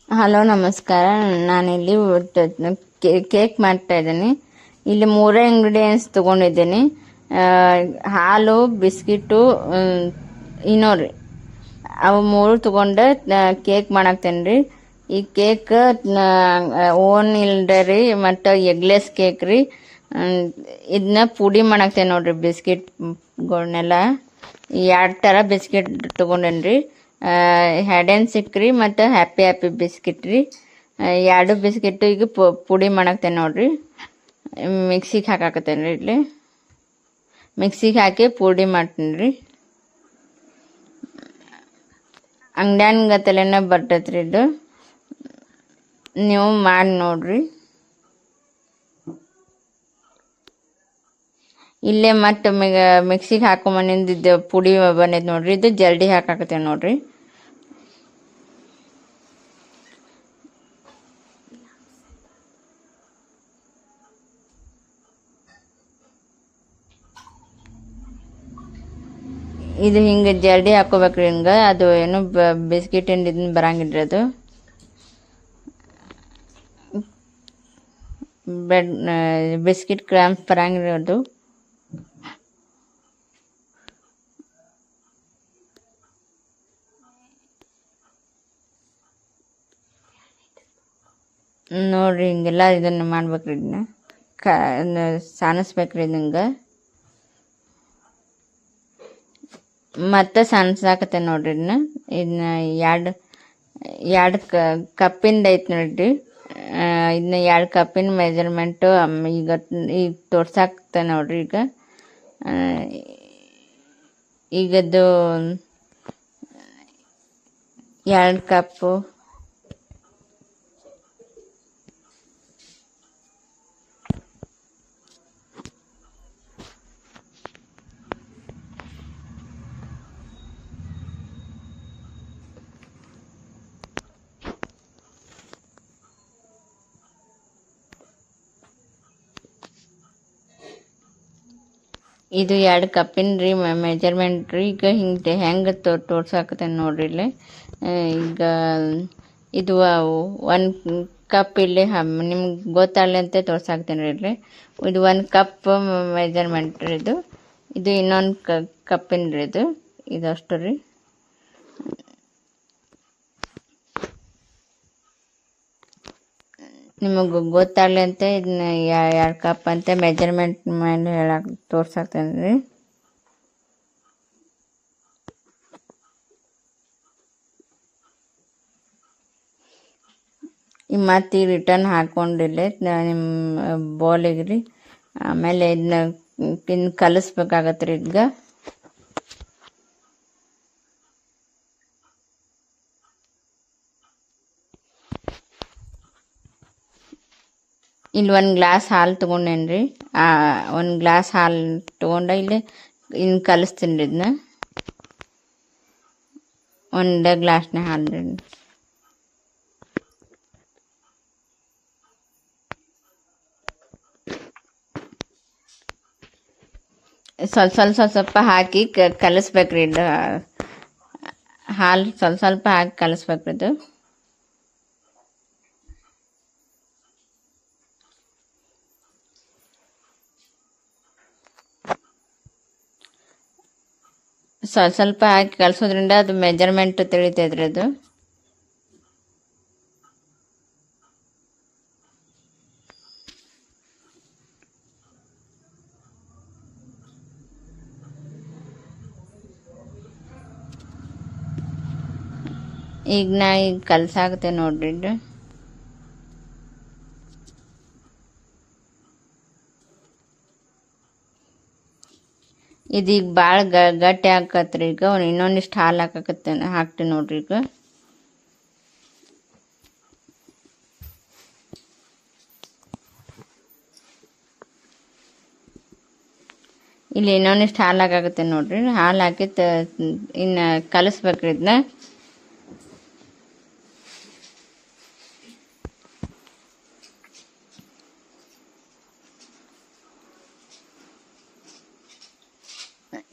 Hello ನಮಸ್ಕಾರ. ನಾನಿಲ್ಲಿ cake ಮಾಡ್ತಾ ಇದ್ದೀನಿ. ಇಲ್ಲಿ ಮೂರೇ ಇಂಗ್ರೀಡಿಯೆಂಟ್ಸ್ ತೊಗೊಂಡಿದ್ದೀನಿ. ಹಾಲು, ಬಿಸ್ಕಿಟು, ಇನ್ನೋರಿ ಅವು ಮೂರು ತೊಗೊಂಡು ಕೇಕ್ ಮಾಡಾಕ್ತೇನೆ ರೀ. ಈ ಕೇಕ್ ಓನ್ ಇಲ್ದೆ ರೀ, ಮತ್ತು ಎಗ್ಲೆಸ್ ಕೇಕ್ ರೀ. ಇದನ್ನ ಪುಡಿ ಮಾಡಾಕ್ತೇನೆ ನೋಡ್ರಿ. ಬಿಸ್ಕಿಟ್ಗಳನ್ನೆಲ್ಲ 2 ಥರ ಬಿಸ್ಕಿಟ್ ತೊಗೊಂಡೇನಿ ರೀ. ಹೆಡ್ ಆ್ಯಂಡ್ ಸಿಕ್ ರೀ ಮತ್ತು ಹ್ಯಾಪಿ ಬಿಸ್ಕಿಟ್ ರೀ. 2 ಬಿಸ್ಕಿಟ್ಟು ಈಗ ಪುಡಿ ಮಾಡಾಕ್ತೇನೆ ನೋಡ್ರಿ. ಮಿಕ್ಸಿಗೆ ಹಾಕಾಕತ್ತೇನೆ ರೀ. ಇಲ್ಲಿ ಮಿಕ್ಸಿಗೆ ಹಾಕಿ ಪುಡಿ ಮಾಡ್ತೀನಿ ರೀ. ಅಂಗಡ್ಯಾನ್ಗತಲೆನೇ ಬರ್ತೈತೆ ರೀ ಇದು. ನೀವು ಮಾಡಿ ನೋಡ್ರಿ. ಇಲ್ಲೇ ಮತ್ತು ಮಿಕ್ಸಿಗೆ ಹಾಕೊಂಬಂದಿದ್ದು ಪುಡಿ ಬಂದೈತೆ ನೋಡ್ರಿ. ಇದು ಜಲ್ದಿ ಹಾಕಾಕತ್ತೇನೆ ನೋಡ್ರಿ. ಇದು ಹಿಂಗೆ ಜಲ್ದಿ ಹಾಕೋಬೇಕ್ರಿ. ಹಿಂಗೆ ಅದು ಏನು ಬಿಸ್ಕಿಟಿಂದ ಇದನ್ನ ಬರಂಗಿಲ್ರಿ. ಅದು ಬಿಸ್ಕಿಟ್ ಕ್ರಾಂಪ್ಸ್ ಬರಂಗಿಲ್ಲ ಅದು. ನೋಡ್ರಿ ಹಿಂಗೆಲ್ಲ ಇದನ್ನು ಮಾಡ್ಬೇಕ್ರಿ. ಇದನ್ನ ಸಾನಿಸ್ಬೇಕ್ರಿ ಹಿಂಗೆ. ಮತ್ತೆ ಸಾನ್ಸಾಕತ್ತೆ ನೋಡ್ರಿ. ಇದನ್ನ ಎರಡು ಕಪ್ಪಿಂದ ಐತೆ ನೋಡ್ರಿ. ಇದನ್ನ 2 ಕಪ್ಪಿನ ಮೆಜರ್ಮೆಂಟು ಈಗ ತೋರ್ಸಾಕ್ತೆ ನೋಡ್ರಿ. ಈಗದು 2 ಕಪ್ಪು ಇದು 2 ಕಪ್ಪಿನ ರೀ ಮೆಜರ್ಮೆಂಟ್ ರೀ. ಈಗ ಹಿಂಗೆ ಹೆಂಗೆ ತೋರ್ಸಾಕತ್ತೇನೆ ನೋಡ್ರಿ. ಇಲ್ಲಿ ಈಗ ಇದು 1 ಕಪ್ ಇಲ್ಲಿ ನಿಮ್ಗೆ ಗೊತ್ತಾಗಲಿ ಅಂತ ತೋರ್ಸಾಕ್ತೇನೆ ರೀ. ಇಲ್ಲಿ ಇದು 1 ಕಪ್ ಮೆಜರ್ಮೆಂಟ್ ರೀ. ಇದು ಇನ್ನೊಂದು ಕಪ್ಪಿನ ರೀ. ಇದಷ್ಟು ರೀ. ನಿಮಗೆ ಗೊತ್ತಾಗಲಿ ಅಂತ ಇದನ್ನ 2 ಕಪ್ ಅಂತ ಮೆಜರ್ಮೆಂಟ್ ಮೇಲೆ ತೋರ್ಸಾಕ್ತೇನೆ ರೀ. ಮತ್ತು ರಿಟರ್ನ್ ಹಾಕ್ಕೊಂಡಿಲ್ಲ ನಿಮ್ಮ ಬೌಲಿಗೆ ರೀ. ಆಮೇಲೆ ಇದನ್ನ ಕಲಿಸ್ಬೇಕಾಗತ್ತೆ ರೀ. ಈಗ ಇಲ್ಲಿ 1 ಗ್ಲಾಸ್ ಹಾಲು ತೊಗೊಂಡೇನಿ ರೀ. 1 ಗ್ಲಾಸ್ ಹಾಲು ತೊಗೊಂಡ ಇಲ್ಲಿ ಇನ್ನು ಕಲಿಸ್ತೀನಿ ರೀ. ಇದನ್ನ 1 ಗ್ಲಾಸ್ನೇ ಹಾಲು ರೀ. ಸ್ವಲ್ಪ ಹಾಕಿ ಕಲಿಸ್ಬೇಕ್ರಿ. ಹಾಲು ಸ್ವಲ್ಪ ಹಾಕಿ ಕಲಿಸ್ಬೇಕ್ರಿ. ಇದು ಸ್ವಲ್ಪ ಹಾಕಿ ಕಲಿಸೋದ್ರಿಂದ ಅದು ಮೆಜರ್ಮೆಂಟ್ ತಿಳಿತೈತ್ರಿ. ಅದು ಈಗ ನಾ ಕಲ್ಸಾಕತ್ತೆ ನೋಡ್ರಿ. ಇದೀಗ ಭಾಳ ಗಟ್ಟಿ ಹಾಕತ್ರಿ. ಈಗ ಇನ್ನೊಂದಿಷ್ಟು ಹಾಲು ಹಾಕ್ತೀನಿ ನೋಡ್ರಿ. ಈಗ ಇಲ್ಲಿ ಇನ್ನೊಂದಿಷ್ಟು ಹಾಲು ಹಾಕಾಕತ್ತೆ ನೋಡ್ರಿ. ಹಾಲು ಹಾಕಿ ಇನ್ನು ಕಲಿಸ್ಬೇಕ್ರಿ.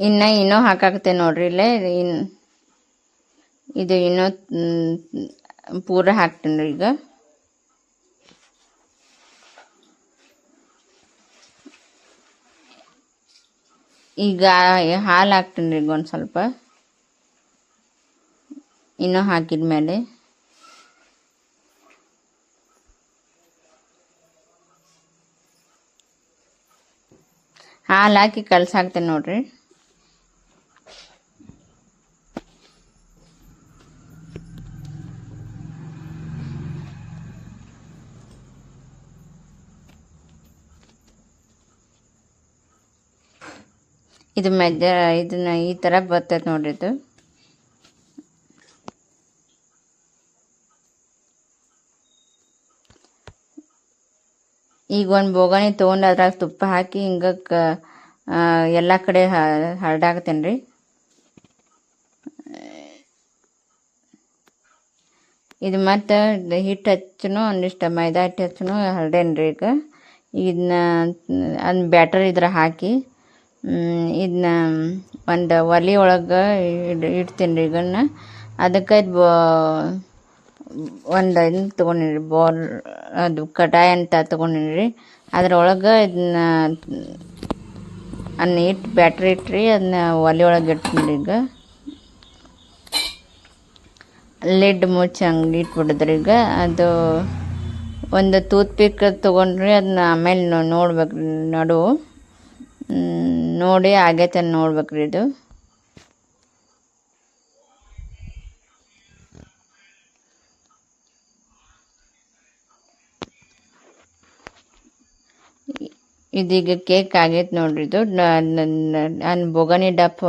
ಇದನ್ನ ಇನ್ನೂ ಹಾಕಾಕತ್ತೆ ನೋಡ್ರಿ. ಇಲ್ಲೇ ಇದು ಇನ್ನೂ ಪೂರ ಹಾಕ್ತೀನಿ ರೀ ಈಗ ಹಾಲು ಹಾಕ್ತೀನಿ ರೀ ಒಂದು ಸ್ವಲ್ಪ ಇನ್ನೂ ಹಾಕಿದ್ಮೇಲೆ ಹಾಲು ಹಾಕಿ ಕಲ್ಸಾಕ್ತೇನೆ ನೋಡ್ರಿ. ಇದು ಇದನ್ನ ಈ ಥರ ಬರ್ತೈತೆ ನೋಡ್ರಿ ಇದು. ಈಗ ಒಂದು ಬೋಗಣಿ ತೊಗೊಂಡು ಅದ್ರಾಗ ತುಪ್ಪ ಹಾಕಿ ಹಿಂಗೆ ಎಲ್ಲ ಕಡೆ ಹರಡಾಕ್ತೇನೆ ರೀ. ಇದು ಮತ್ತು ಹಿಟ್ಟು ಹಚ್ಚನು ಒಂದಿಷ್ಟು ಮೈದಾ ಹಿಟ್ಟು ಹಚ್ಚನು ಹರಡೇನಿ ರೀ ಈಗ. ಇದನ್ನ ಅದನ್ನ ಬ್ಯಾಟರ್ ಇದ್ರ ಹಾಕಿ ಇದನ್ನ ಒಂದು ಒಲೆ ಒಳಗೆ ಇಡ್ತೀನಿ ರೀ ಇದನ್ನು. ಅದಕ್ಕೆ ಒಂದು ಇದನ್ನ ತೊಗೊಂಡಿನಿ ಬೌಲ್, ಅದು ಕಡಾಯಿ ಅಂತ ತೊಗೊಂಡಿನಿ ರೀ. ಅದ್ರೊಳಗೆ ಇದನ್ನ ಇಟ್ಟು ಬ್ಯಾಟ್ರಿ ಇಟ್ರಿ ಅದನ್ನ ಒಲೆ ಒಳಗೆ ಇಡ್ತೀನಿ ಈಗ. ಲಿಡ್ ಮುಚ್ಚಿ ಹಂಗೆ ಇಟ್ಬಿಡಿದ್ರಿ ಈಗ. ಅದು ಒಂದು ಟೂತ್ ಪಿಕ್ ತೊಗೊಂಡ್ರಿ ಅದನ್ನ ಆಮೇಲೆ ನೋಡ್ಬೇಕು ನಡು ನೋಡಿ ಆಗೈತೆ ನೋಡ್ಬೇಕ್ರಿ ಇದು. ಇದೀಗ ಕೇಕ್ ಆಗೈತೆ ನೋಡ್ರಿ ಇದು. ನಾನು ಬೊಗಣಿ ಡಬ್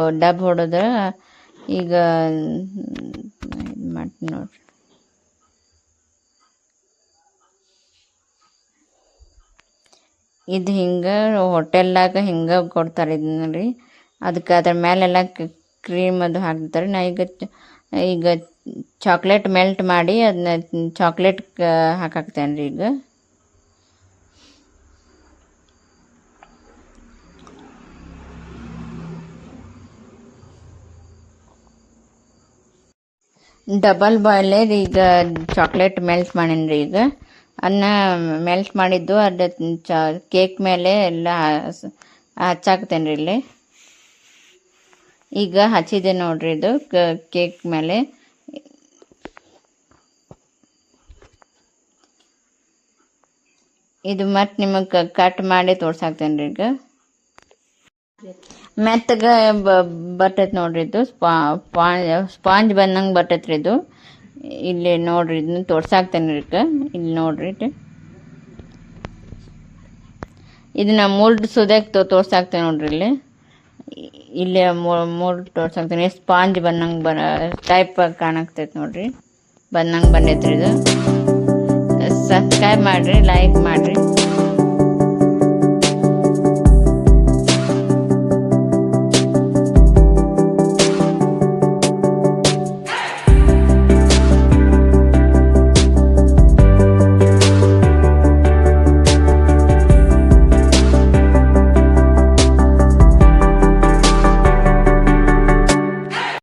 ಹೊಡೆದ್ರೆ ಈಗ ಮಾಡ್ತೀನಿ ನೋಡ್ರಿ. ಇದು ಹಿಂಗೆ ಹೋಟೆಲ್ದಾಗ ಹಿಂಗೆ ಕೊಡ್ತಾರೆ ಇದನ್ನ ರೀ. ಅದಕ್ಕೆ ಅದ್ರ ಮೇಲೆಲ್ಲ ಕ್ರೀಮ್ ಅದು ಹಾಕ್ತಾರೆ. ನಾ ಈಗ ಚಾಕ್ಲೇಟ್ ಮೆಲ್ಟ್ ಮಾಡಿ ಅದನ್ನ ಚಾಕ್ಲೇಟ್ ಹಾಕಾಕ್ತೇನೆ ರೀ ಈಗ. ಡಬಲ್ ಬಾಯ್ಲರ್ ಈಗ ಚಾಕ್ಲೇಟ್ ಮೆಲ್ಟ್ ಮಾಡೀನಿ ರೀ ಈಗ. ಅದನ್ನ ಮೆಲ್ಟ್ ಮಾಡಿದ್ದು ಅದು ಕೇಕ್ ಮೇಲೆ ಎಲ್ಲ ಹಚ್ಚಾಕ್ತೇನೆ ರೀ ಇಲ್ಲಿ. ಈಗ ಹಚ್ಚಿದೆ ನೋಡ್ರಿ ಇದು ಕೇಕ್ ಮೇಲೆ. ಇದು ಮತ್ತೆ ನಿಮಗೆ ಕಟ್ ಮಾಡಿ ತೋರ್ಸಾಕ್ತೇನೆ ರೀ ಈಗ. ಮೆತ್ತಗೆ ಬರ್ತೈತೆ ನೋಡ್ರಿ ಇದು. ಸ್ಪಾಂಜ್ ಬಂದಂಗೆ ಬರ್ತೈತೆ ರೀ ಇದು. ಇಲ್ಲಿ ನೋಡ್ರಿ ಇದನ್ನ ತೋರ್ಸಾಕ್ತೇನೆ ರೀ ಈಗ. ಇಲ್ಲಿ ನೋಡ್ರಿ ಇದನ್ನ ಮೂಲ್ಡ್ ಸುದಕ್ಕೆ ತೋರ್ಸಾಕ್ತೇನೆ ನೋಡ್ರಿ ಇಲ್ಲಿ. ಇಲ್ಲಿ ಮೂಲ್ಡ್ ತೋರ್ಸಾಕ್ತೇನೆ. ಸ್ಪಾಂಜ್ ಬಂದಂಗೆ ಟೈಪ್ ಕಾಣಾಕ್ತೈತೆ ನೋಡ್ರಿ, ಬಂದಂಗೆ ಬಂದೈತೆ ರೀ ಇದು. ಸಬ್ಸ್ಕ್ರೈಬ್ ಮಾಡಿರಿ, ಲೈಕ್ ಮಾಡಿರಿ.